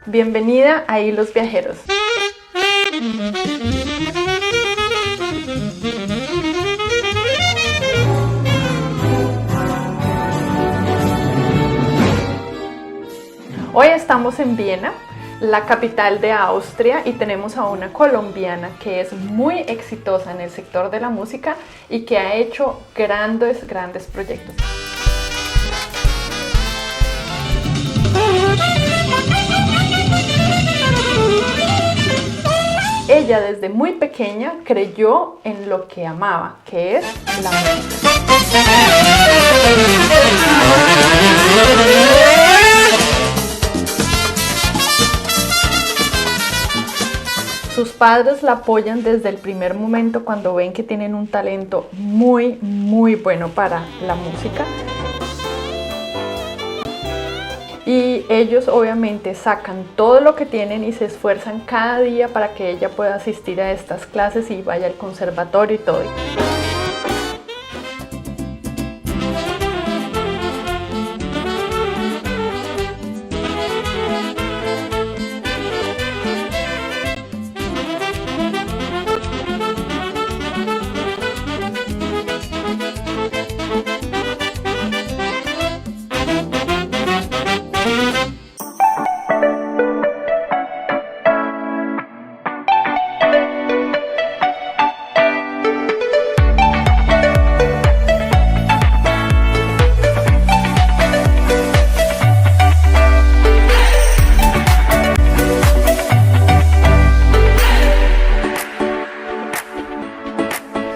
Bienvenida a Hilos Viajeros. Hoy estamos en Viena, la capital de Austria, y tenemos a una colombiana que es muy exitosa en el sector de la música y que ha hecho grandes proyectos. Ella desde muy pequeña creyó en lo que amaba, que es la música. Sus padres la apoyan desde el primer momento cuando ven que tienen un talento muy bueno para la música. Y ellos obviamente sacan todo lo que tienen y se esfuerzan cada día para que ella pueda asistir a estas clases y vaya al conservatorio y todo.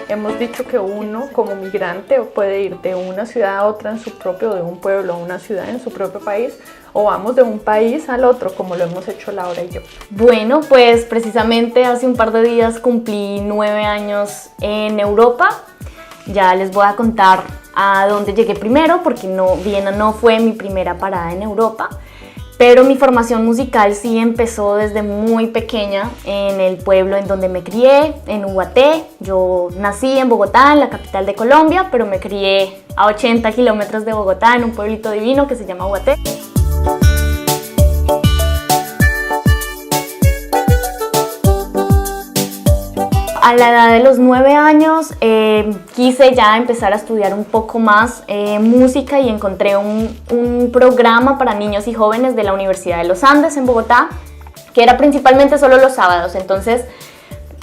Hemos dicho que uno como migrante puede ir de una ciudad a otra en su propio, de un pueblo a una ciudad en su propio país, o vamos de un país al otro, como lo hemos hecho Laura y yo. Bueno, pues precisamente hace un par de días cumplí 9 años en Europa. Ya les voy a contar a dónde llegué primero, porque Viena no fue mi primera parada en Europa. Pero mi formación musical sí empezó desde muy pequeña en el pueblo en donde me crié, en Ubaté. Yo nací en Bogotá, en la capital de Colombia, pero me crié a 80 kilómetros de Bogotá, en un pueblito divino que se llama Ubaté. A la edad de los 9 años quise ya empezar a estudiar un poco más música y encontré un programa para niños y jóvenes de la Universidad de los Andes en Bogotá, que era principalmente solo los sábados. Entonces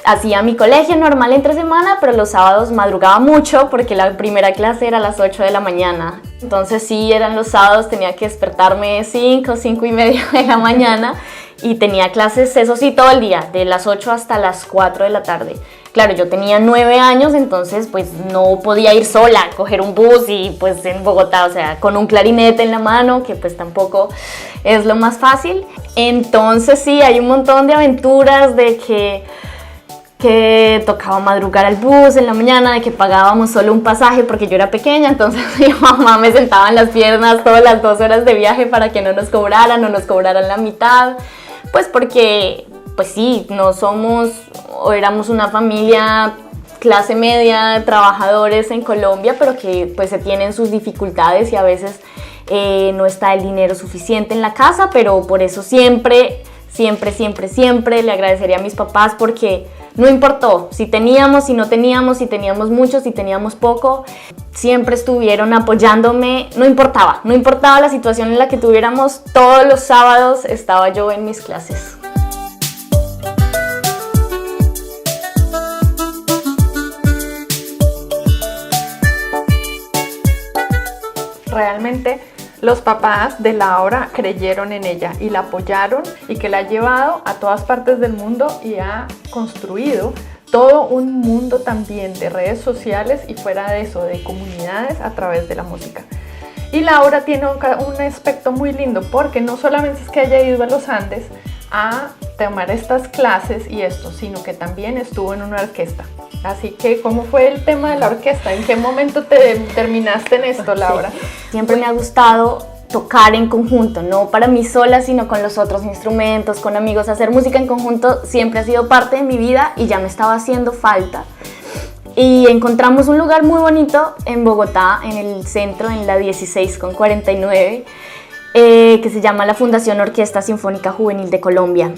hacía mi colegio normal entre semana, pero los sábados madrugaba mucho porque la primera clase era a las 8 de la mañana. Entonces sí, eran los sábados, tenía que despertarme 5:30 de la mañana. Y tenía clases, eso sí, todo el día, de las 8 hasta las 4 de la tarde. Claro, yo tenía 9 años, entonces pues no podía ir sola, coger un bus y pues en Bogotá, o sea, con un clarinete en la mano, que pues tampoco es lo más fácil. Entonces sí, hay un montón de aventuras de que tocaba madrugar al bus en la mañana, de que pagábamos solo un pasaje porque yo era pequeña, entonces mi mamá me sentaba en las piernas todas las 2 horas de viaje para que no nos cobraran la mitad. Pues porque, pues sí, no somos o éramos una familia clase media, trabajadores en Colombia, pero que pues se tienen sus dificultades y a veces no está el dinero suficiente en la casa, pero por eso siempre le agradecería a mis papás, porque no importó si teníamos, si no teníamos, si teníamos mucho, si teníamos poco, siempre estuvieron apoyándome, no importaba la situación en la que tuviéramos, todos los sábados estaba yo en mis clases. Realmente los papás de Laura creyeron en ella y la apoyaron, y que la ha llevado a todas partes del mundo y ha construido todo un mundo también de redes sociales y fuera de eso, de comunidades a través de la música. Y Laura tiene un aspecto muy lindo, porque no solamente es que haya ido a los Andes a tomar estas clases y esto, sino que también estuvo en una orquesta. Así que, ¿cómo fue el tema de la orquesta? ¿En qué momento te terminaste en esto, Laura? Siempre me ha gustado tocar en conjunto, no para mí sola, sino con los otros instrumentos, con amigos. Hacer música en conjunto siempre ha sido parte de mi vida y ya me estaba haciendo falta. Y encontramos un lugar muy bonito en Bogotá, en el centro, en la 16 con 49. que se llama la Fundación Orquesta Sinfónica Juvenil de Colombia.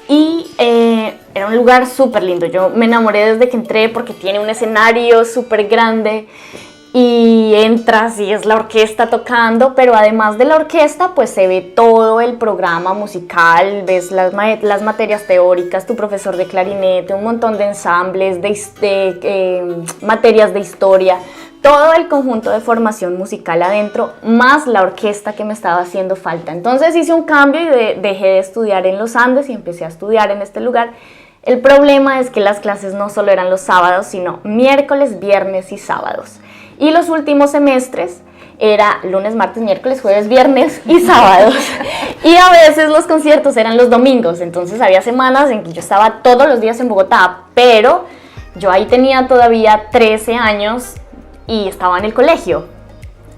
Y era un lugar súper lindo. Yo me enamoré desde que entré porque tiene un escenario súper grande y entras y es la orquesta tocando, pero además de la orquesta pues se ve todo el programa musical, ves las materias teóricas, tu profesor de clarinete, un montón de ensambles, materias de historia, todo el conjunto de formación musical adentro, más la orquesta que me estaba haciendo falta. Entonces hice un cambio y dejé de estudiar en los Andes y empecé a estudiar en este lugar. El problema es que las clases no solo eran los sábados, sino miércoles, viernes y sábados. Y los últimos semestres era lunes, martes, miércoles, jueves, viernes y sábados. Y a veces los conciertos eran los domingos, entonces había semanas en que yo estaba todos los días en Bogotá, pero yo ahí tenía todavía 13 años y estaba en el colegio.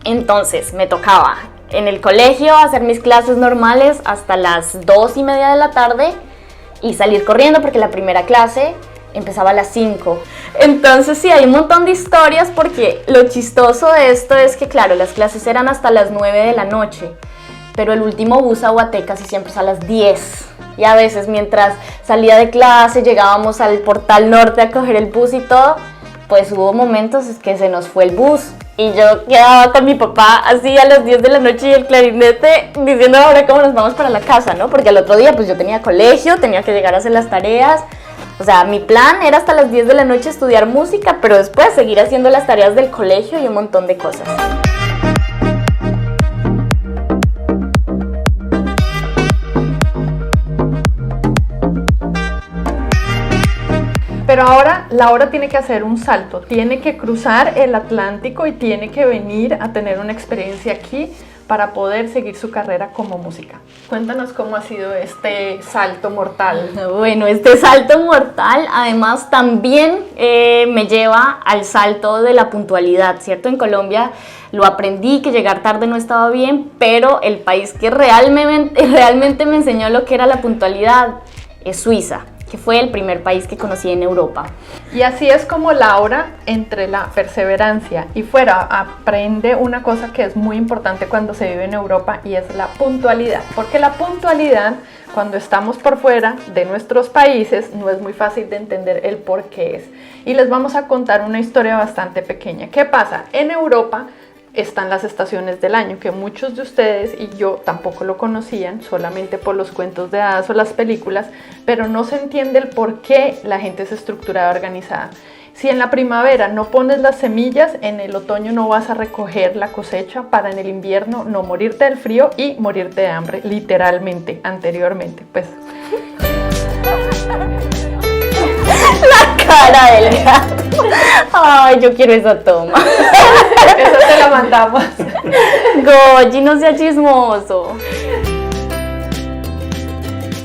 Entonces me tocaba en el colegio hacer mis clases normales hasta las 2:30 de la tarde y salir corriendo porque la primera clase empezaba a las 5. Entonces sí, hay un montón de historias porque lo chistoso de esto es que claro, las clases eran hasta las 9 de la noche, pero el último bus a Guaté casi siempre es a las 10. Y a veces mientras salía de clase llegábamos al Portal Norte a coger el bus y todo, pues hubo momentos que se nos fue el bus y yo quedaba con mi papá así a las 10 de la noche y el clarinete diciendo ahora cómo nos vamos para la casa, ¿no? Porque al otro día pues yo tenía colegio, tenía que llegar a hacer las tareas. O sea, mi plan era hasta las 10 de la noche estudiar música, pero después seguir haciendo las tareas del colegio y un montón de cosas. Pero ahora Laura tiene que hacer un salto, tiene que cruzar el Atlántico y tiene que venir a tener una experiencia aquí para poder seguir su carrera como música. Cuéntanos cómo ha sido este salto mortal. Bueno, este salto mortal además también me lleva al salto de la puntualidad, ¿cierto? En Colombia lo aprendí, que llegar tarde no estaba bien, pero el país que realmente me enseñó lo que era la puntualidad es Suiza, que fue el primer país que conocí en Europa. Y así es como Laura, entre la perseverancia y fuera, aprende una cosa que es muy importante cuando se vive en Europa y es la puntualidad. Porque la puntualidad, cuando estamos por fuera de nuestros países, no es muy fácil de entender el por qué es. Y les vamos a contar una historia bastante pequeña. ¿Qué pasa? En Europa están las estaciones del año, que muchos de ustedes y yo tampoco lo conocían, solamente por los cuentos de hadas o las películas, pero no se entiende el por qué la gente es estructurada, organizada. Si en la primavera no pones las semillas, en el otoño no vas a recoger la cosecha para en el invierno no morirte del frío y morirte de hambre, literalmente, anteriormente, pues. La cara del gato. Ay, yo quiero esa toma. Eso te la mandamos. Goyi, no sea chismoso.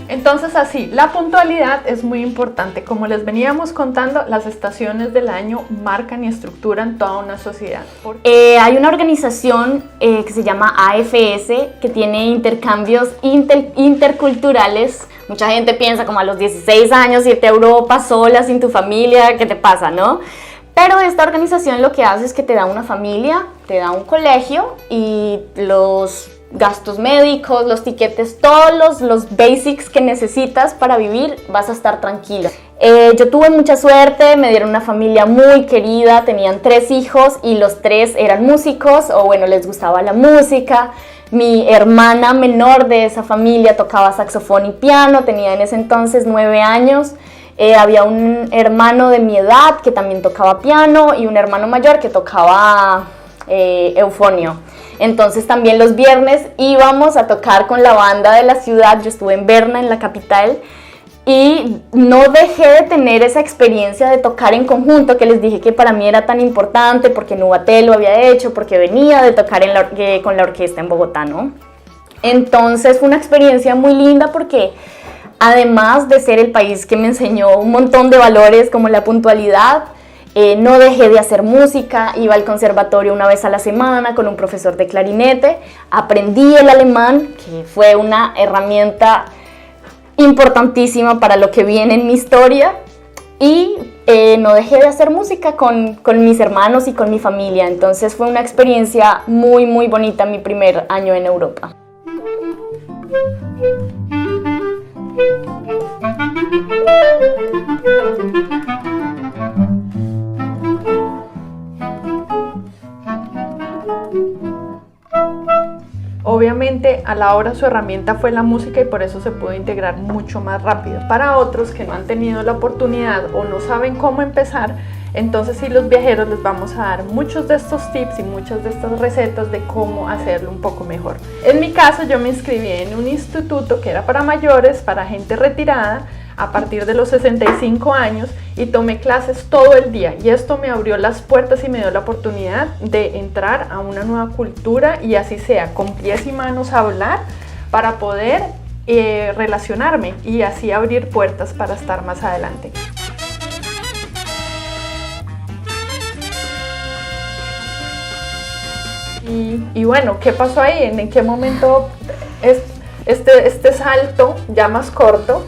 Entonces así, la puntualidad es muy importante. Como les veníamos contando, las estaciones del año marcan y estructuran toda una sociedad. Hay una organización que se llama AFS, que tiene intercambios interculturales. Mucha gente piensa como a los 16 años irte a Europa sola, sin tu familia, ¿qué te pasa, no? Pero esta organización lo que hace es que te da una familia, te da un colegio y los gastos médicos, los tiquetes, todos los basics que necesitas para vivir, vas a estar tranquila. Yo tuve mucha suerte, me dieron una familia muy querida, tenían 3 hijos y los 3 eran músicos o bueno, les gustaba la música. Mi hermana menor de esa familia tocaba saxofón y piano, tenía en ese entonces 9 años. Había un hermano de mi edad que también tocaba piano y un hermano mayor que tocaba eufonio. Entonces también los viernes íbamos a tocar con la banda de la ciudad. Yo estuve en Berna, en la capital, y no dejé de tener esa experiencia de tocar en conjunto que les dije que para mí era tan importante porque en Ubaté lo había hecho, porque venía de tocar con la orquesta en Bogotá, ¿no? Entonces fue una experiencia muy linda porque además de ser el país que me enseñó un montón de valores como la puntualidad, no dejé de hacer música, iba al conservatorio una vez a la semana con un profesor de clarinete, aprendí el alemán, que fue una herramienta importantísima para lo que viene en mi historia, y no dejé de hacer música con mis hermanos y con mi familia. Entonces fue una experiencia muy muy bonita mi primer año en Europa. Obviamente a la hora su herramienta fue la música y por eso se pudo integrar mucho más rápido. Para otros que no han tenido la oportunidad o no saben cómo empezar, entonces sí, los viajeros les vamos a dar muchos de estos tips y muchas de estas recetas de cómo hacerlo un poco mejor. En mi caso yo me inscribí en un instituto que era para mayores, para gente retirada, a partir de los 65 años y tomé clases todo el día y esto me abrió las puertas y me dio la oportunidad de entrar a una nueva cultura y así sea, con pies y manos hablar para poder relacionarme y así abrir puertas para estar más adelante. Y bueno, ¿qué pasó ahí? ¿En qué momento este salto ya más corto?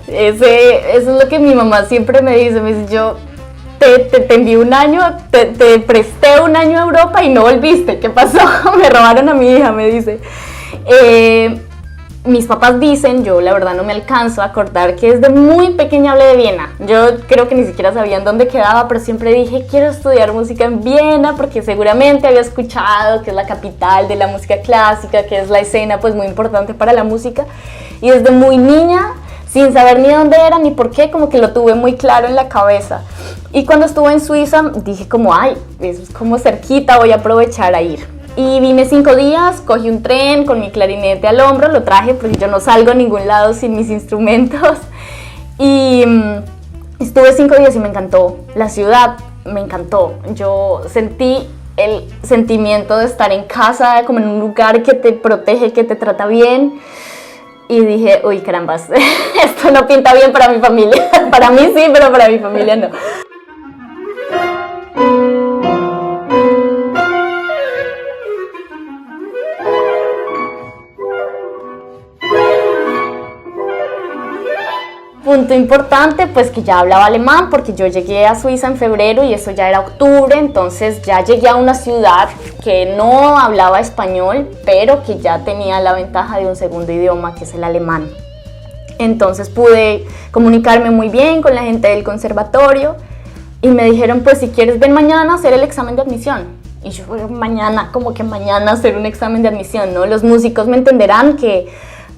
Eso es lo que mi mamá siempre me dice, yo te envié un año, te presté un año a Europa y no volviste, ¿qué pasó? Me robaron a mi hija, me dice. Mis papás dicen, yo la verdad no me alcanzo a acordar, que desde muy pequeña hablé de Viena. Yo creo que ni siquiera sabían dónde quedaba, pero siempre dije, quiero estudiar música en Viena, porque seguramente había escuchado que es la capital de la música clásica, que es la escena pues muy importante para la música. Y desde muy niña, sin saber ni dónde era ni por qué, como que lo tuve muy claro en la cabeza. Y cuando estuve en Suiza, dije como, ay, eso es como cerquita, voy a aprovechar a ir. Y vine 5 días, cogí un tren con mi clarinete al hombro, lo traje porque yo no salgo a ningún lado sin mis instrumentos. Y estuve 5 días y me encantó. La ciudad me encantó. Yo sentí el sentimiento de estar en casa, como en un lugar que te protege, que te trata bien. Y dije, uy, carambas, esto no pinta bien para mi familia. Para mí sí, pero para mi familia no. Punto importante, pues que ya hablaba alemán, porque yo llegué a Suiza en febrero y eso ya era octubre, entonces ya llegué a una ciudad que no hablaba español, pero que ya tenía la ventaja de un segundo idioma, que es el alemán. Entonces pude comunicarme muy bien con la gente del conservatorio y me dijeron, pues si quieres ven mañana a hacer el examen de admisión. Y yo, mañana, como que mañana hacer un examen de admisión, ¿no? Los músicos me entenderán que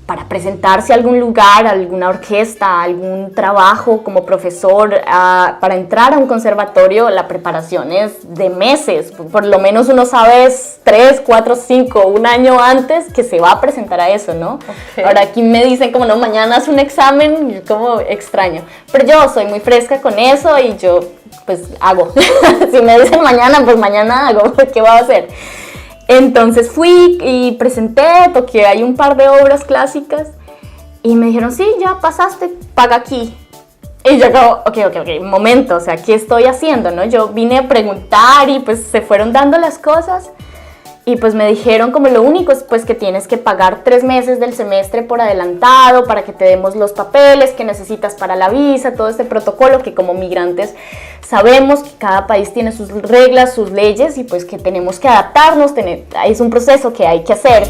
para presentarse a algún lugar, a alguna orquesta, a algún trabajo como profesor, para entrar a un conservatorio, la preparación es de meses. Por lo menos uno sabe 3, 4, 5, un año antes que se va a presentar a eso, ¿no? Okay. Ahora aquí me dicen como, no, mañana haz un examen, y como extraño. Pero yo soy muy fresca con eso y yo, pues, hago. Si me dicen mañana, pues mañana hago. ¿Qué voy a hacer? Entonces fui y presenté, toqué ahí un par de obras clásicas y me dijeron, sí, ya pasaste, paga aquí. Y yo como, ok, momento, o sea, ¿qué estoy haciendo, no? Yo vine a preguntar y pues se fueron dando las cosas y pues me dijeron como lo único es pues que tienes que pagar 3 meses del semestre por adelantado para que te demos los papeles que necesitas para la visa, todo este protocolo que como migrantes sabemos que cada país tiene sus reglas, sus leyes y pues que tenemos que adaptarnos, es un proceso que hay que hacer.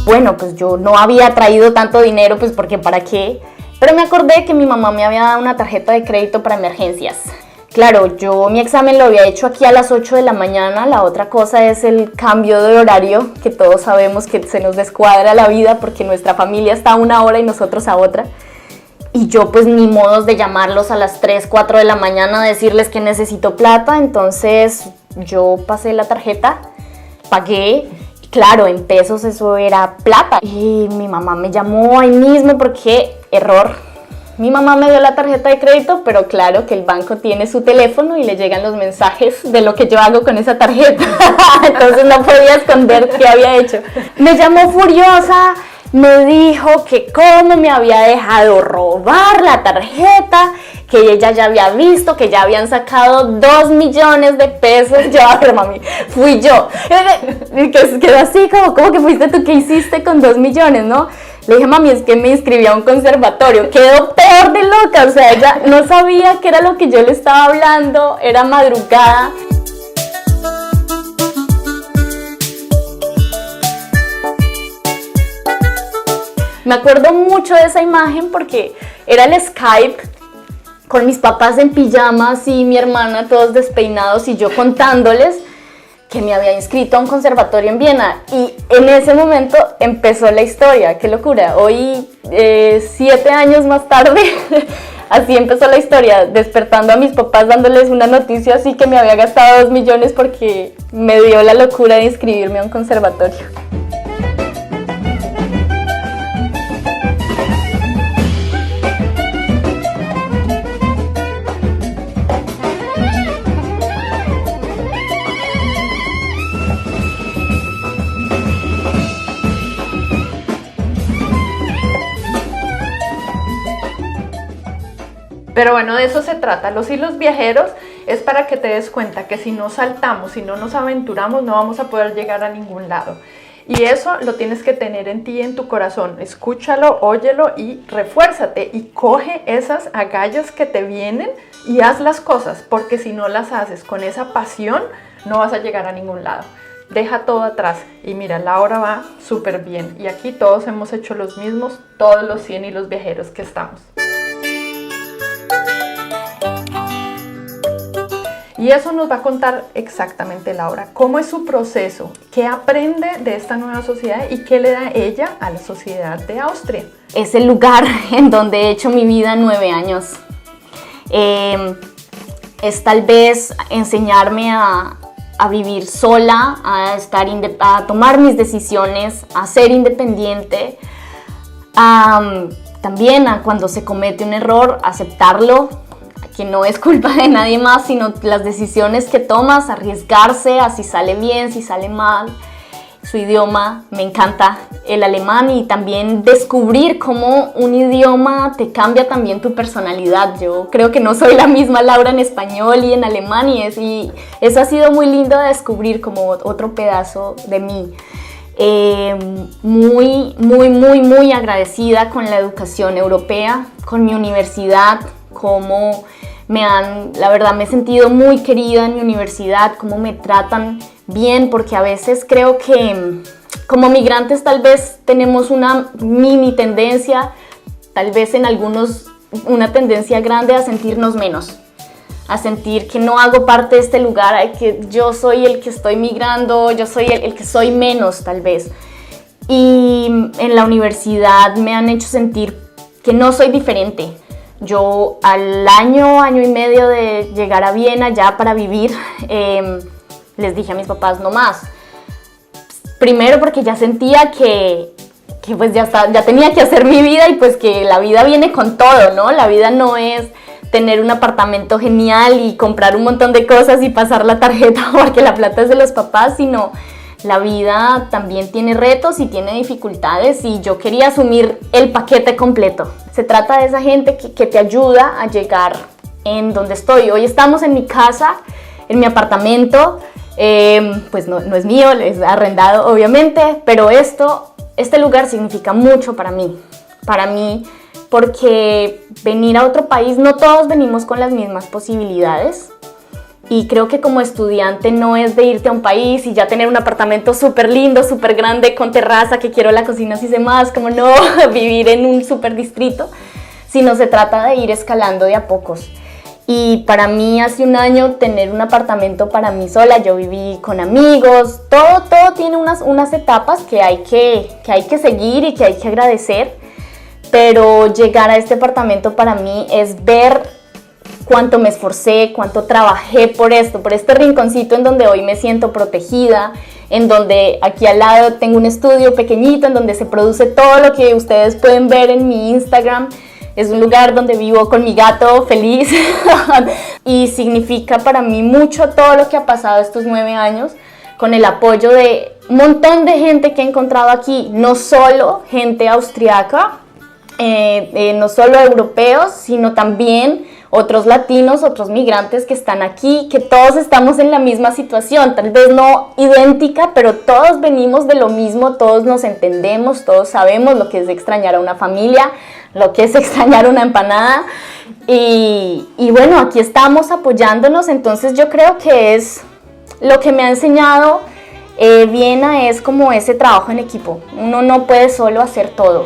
Bueno, pues yo no había traído tanto dinero, pues porque ¿para qué? Pero me acordé que mi mamá me había dado una tarjeta de crédito para emergencias. Claro, yo mi examen lo había hecho aquí a las 8 de la mañana, la otra cosa es el cambio de horario, que todos sabemos que se nos descuadra la vida porque nuestra familia está a una hora y nosotros a otra. Y yo pues ni modos de llamarlos a las 3, 4 de la mañana a decirles que necesito plata, entonces yo pasé la tarjeta, pagué. Claro, en pesos eso era plata y mi mamá me llamó ahí mismo porque, error, mi mamá me dio la tarjeta de crédito, pero claro que el banco tiene su teléfono y le llegan los mensajes de lo que yo hago con esa tarjeta, entonces no podía esconder qué había hecho. Me llamó furiosa, me dijo que cómo me había dejado robar la tarjeta, que ella ya había visto que ya habían sacado 2 millones de pesos. Yo, pero mami, fui yo. Quedó así como, ¿cómo que fuiste tú? ¿Qué hiciste con 2 millones, no? Le dije, mami, es que me inscribí a un conservatorio. Quedó peor de loca, o sea, ella no sabía qué era lo que yo le estaba hablando, era madrugada. Me acuerdo mucho de esa imagen porque era el Skype con mis papás en pijamas y mi hermana todos despeinados y yo contándoles que me había inscrito a un conservatorio en Viena. Y en ese momento empezó la historia. ¡Qué locura! Hoy, 7 años más tarde, así empezó la historia, despertando a mis papás dándoles una noticia así que me había gastado 2 millones porque me dio la locura de inscribirme a un conservatorio. Pero bueno, de eso se trata. Los hilos viajeros es para que te des cuenta que si no saltamos, si no nos aventuramos, no vamos a poder llegar a ningún lado. Y eso lo tienes que tener en ti, en tu corazón. Escúchalo, óyelo y refuérzate y coge esas agallas que te vienen y haz las cosas, porque si no las haces con esa pasión, no vas a llegar a ningún lado. Deja todo atrás y mira, Laura va súper bien. Y aquí todos hemos hecho los mismos, todos los 100 hilos viajeros que estamos. Y eso nos va a contar exactamente Laura, cómo es su proceso, qué aprende de esta nueva sociedad y qué le da ella a la sociedad de Austria. Es el lugar en donde he hecho mi vida 9 años. Es tal vez enseñarme a vivir sola, a tomar mis decisiones, a ser independiente, también a cuando se comete un error, aceptarlo, que no es culpa de nadie más, sino las decisiones que tomas, arriesgarse a si sale bien, si sale mal. Su idioma, me encanta el alemán, y también descubrir cómo un idioma te cambia también tu personalidad. Yo creo que no soy la misma Laura en español y en alemán, y eso ha sido muy lindo de descubrir como otro pedazo de mí. Muy agradecida con la educación europea, con mi universidad, como la verdad me he sentido muy querida en mi universidad, cómo me tratan bien, porque a veces creo que como migrantes tal vez tenemos una mini tendencia, tal vez en algunos una tendencia grande a sentirnos menos, a sentir que no hago parte de este lugar, que yo soy el que estoy migrando, yo soy el que soy menos tal vez. Y en la universidad me han hecho sentir que no soy diferente. Yo al año y medio de llegar a Viena ya para vivir, les dije a mis papás no más. Primero porque ya sentía que pues ya tenía que hacer mi vida, y pues que la vida viene con todo, ¿no? La vida no es tener un apartamento genial y comprar un montón de cosas y pasar la tarjeta porque la plata es de los papás, sino la vida también tiene retos y tiene dificultades, y yo quería asumir el paquete completo. Se trata de esa gente que te ayuda a llegar en donde estoy. Hoy estamos en mi casa, en mi apartamento, pues no es mío, es arrendado obviamente, pero este lugar significa mucho para mí, porque venir a otro país, no todos venimos con las mismas posibilidades. Y creo que como estudiante no es de irte a un país y ya tener un apartamento súper lindo, súper grande, con terraza, que quiero la cocina así más, como no, vivir en un súper distrito, sino se trata de ir escalando de a pocos. Y para mí hace un año tener un apartamento para mí sola, yo viví con amigos, todo tiene unas etapas que hay que seguir y que hay que agradecer, pero llegar a este apartamento para mí es ver cuánto me esforcé, cuánto trabajé por este rinconcito en donde hoy me siento protegida, en donde aquí al lado tengo un estudio pequeñito en donde se produce todo lo que ustedes pueden ver en mi Instagram. Es un lugar donde vivo con mi gato feliz y significa para mí mucho todo lo que ha pasado estos 9 años, con el apoyo de un montón de gente que he encontrado aquí, no solo gente austriaca, no solo europeos, sino también otros latinos, otros migrantes que están aquí, que todos estamos en la misma situación, tal vez no idéntica, pero todos venimos de lo mismo, todos nos entendemos, todos sabemos lo que es extrañar a una familia, lo que es extrañar una empanada, y bueno, aquí estamos apoyándonos. Entonces yo creo que es lo que me ha enseñado Viena, es como ese trabajo en equipo, uno no puede solo hacer todo.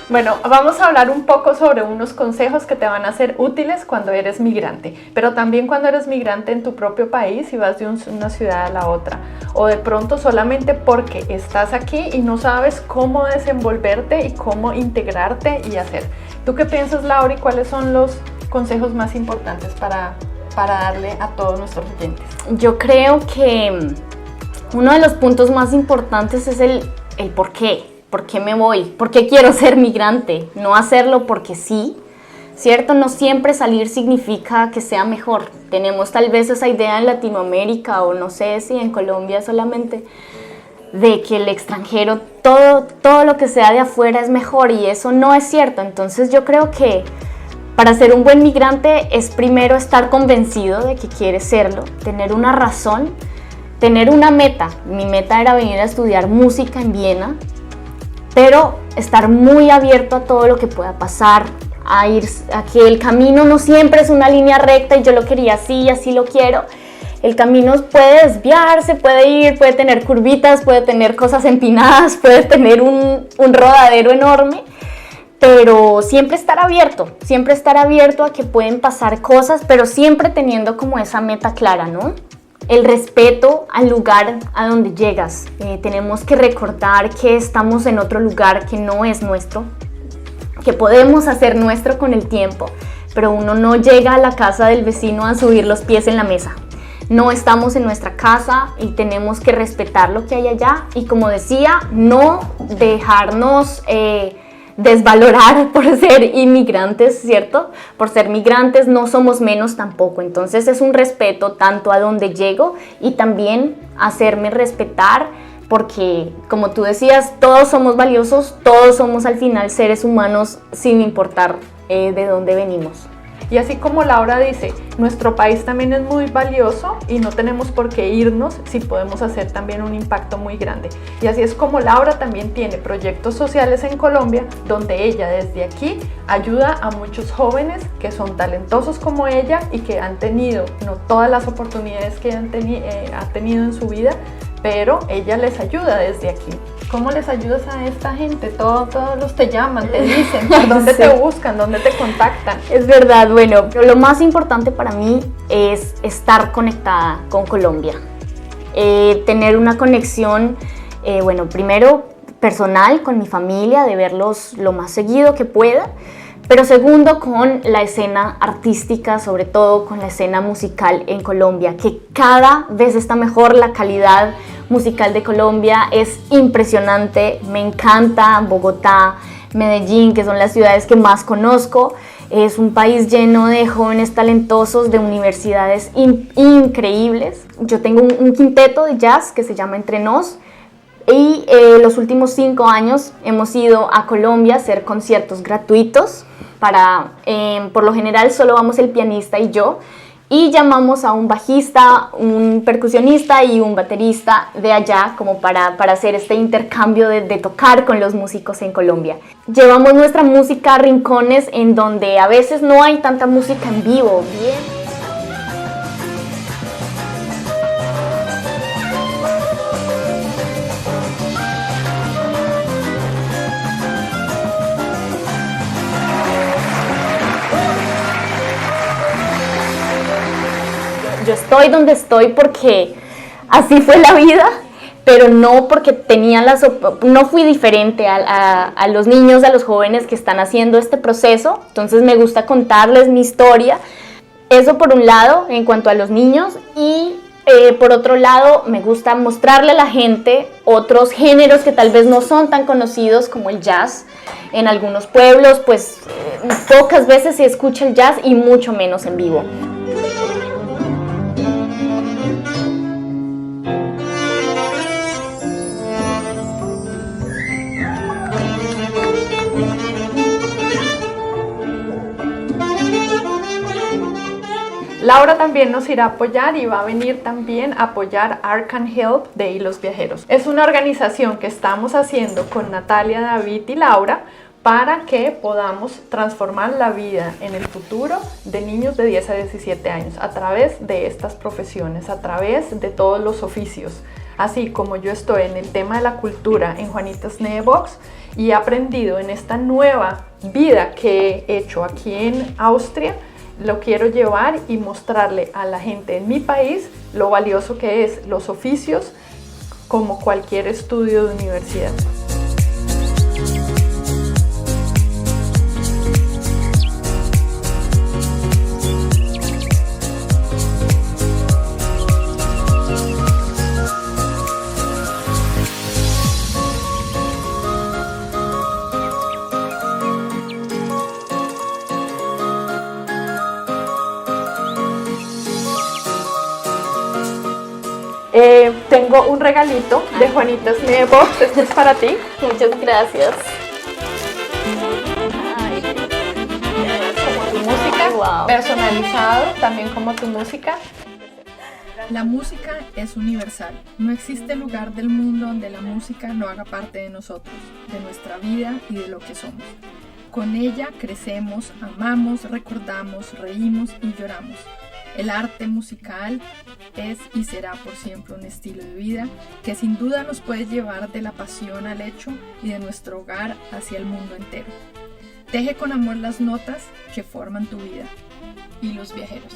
Bueno, vamos a hablar un poco sobre unos consejos que te van a ser útiles cuando eres migrante, pero también cuando eres migrante en tu propio país y vas de una ciudad a la otra, o de pronto solamente porque estás aquí y no sabes cómo desenvolverte y cómo integrarte y hacer. ¿Tú qué piensas, Laura, y cuáles son los consejos más importantes para darle a todos nuestros oyentes? Yo creo que uno de los puntos más importantes es el por qué. ¿Por qué me voy? ¿Por qué quiero ser migrante? No hacerlo porque sí, ¿cierto? No siempre salir significa que sea mejor. Tenemos tal vez esa idea en Latinoamérica o no sé si en Colombia solamente, de que el extranjero, todo lo que sea de afuera es mejor, y eso no es cierto. Entonces yo creo que para ser un buen migrante es primero estar convencido de que quieres serlo, tener una razón, tener una meta. Mi meta era venir a estudiar música en Viena, pero estar muy abierto a todo lo que pueda pasar, a que el camino no siempre es una línea recta y yo lo quería así y así lo quiero. El camino puede desviarse, puede tener curvitas, puede tener cosas empinadas, puede tener un rodadero enorme, pero siempre estar abierto a que pueden pasar cosas, pero siempre teniendo como esa meta clara, ¿no? El respeto al lugar a donde llegas. Tenemos que recordar que estamos en otro lugar que no es nuestro, que podemos hacer nuestro con el tiempo, pero uno no llega a la casa del vecino a subir los pies en la mesa. No estamos en nuestra casa y tenemos que respetar lo que hay allá y, como decía, no dejarnos desvalorar por ser inmigrantes, ¿cierto? Por ser migrantes no somos menos tampoco. Entonces es un respeto tanto a donde llego y también hacerme respetar, porque como tú decías, todos somos valiosos, todos somos al final seres humanos sin importar de dónde venimos. Y así como Laura dice, nuestro país también es muy valioso y no tenemos por qué irnos si podemos hacer también un impacto muy grande. Y así es como Laura también tiene proyectos sociales en Colombia, donde ella desde aquí ayuda a muchos jóvenes que son talentosos como ella y que han tenido no todas las oportunidades que ha tenido en su vida, pero ella les ayuda desde aquí. ¿Cómo les ayudas a esta gente? Todos los te llaman, te dicen, ¿por dónde Sí. te buscan, dónde te contactan? Es verdad, bueno, lo más importante para mí es estar conectada con Colombia. Tener una conexión, bueno, primero personal con mi familia, de verlos lo más seguido que pueda, pero segundo con la escena artística, sobre todo con la escena musical en Colombia, que cada vez está mejor. La calidad musical de Colombia es impresionante, me encanta. Bogotá, Medellín, que son las ciudades que más conozco, es un país lleno de jóvenes talentosos, de universidades increíbles. Yo tengo un quinteto de jazz que se llama Entre Nos, y los últimos 5 años hemos ido a Colombia a hacer conciertos gratuitos. Por lo general solo vamos el pianista y yo, y llamamos a un bajista, un percusionista y un baterista de allá como para hacer este intercambio de tocar con los músicos en Colombia. Llevamos nuestra música a rincones en donde a veces no hay tanta música en vivo. Yo estoy donde estoy porque así fue la vida, pero no porque no fui diferente a los niños, a los jóvenes que están haciendo este proceso. Entonces me gusta contarles mi historia. Eso por un lado, en cuanto a los niños, y por otro lado me gusta mostrarle a la gente otros géneros que tal vez no son tan conocidos como el jazz. En algunos pueblos pues pocas veces se escucha el jazz y mucho menos en vivo. Laura también nos irá a apoyar y va a venir también a apoyar Art Can Help de Hilos Viajeros. Es una organización que estamos haciendo con Natalia, David y Laura para que podamos transformar la vida en el futuro de niños de 10 a 17 años a través de estas profesiones, a través de todos los oficios. Así como yo estoy en el tema de la cultura en Juanitas Neve Box y he aprendido en esta nueva vida que he hecho aquí en Austria, lo quiero llevar y mostrarle a la gente en mi país lo valioso que es los oficios como cualquier estudio de universidad. Tengo un regalito de Juanita Smith Box, este es para ti. Muchas gracias. Como tu música, Wow. personalizado también como tu música. La música es universal. No existe lugar del mundo donde la música no haga parte de nosotros, de nuestra vida y de lo que somos. Con ella crecemos, amamos, recordamos, reímos y lloramos. El arte musical es y será por siempre un estilo de vida que sin duda nos puede llevar de la pasión al hecho y de nuestro hogar hacia el mundo entero. Teje con amor las notas que forman tu vida. Y los viajeros.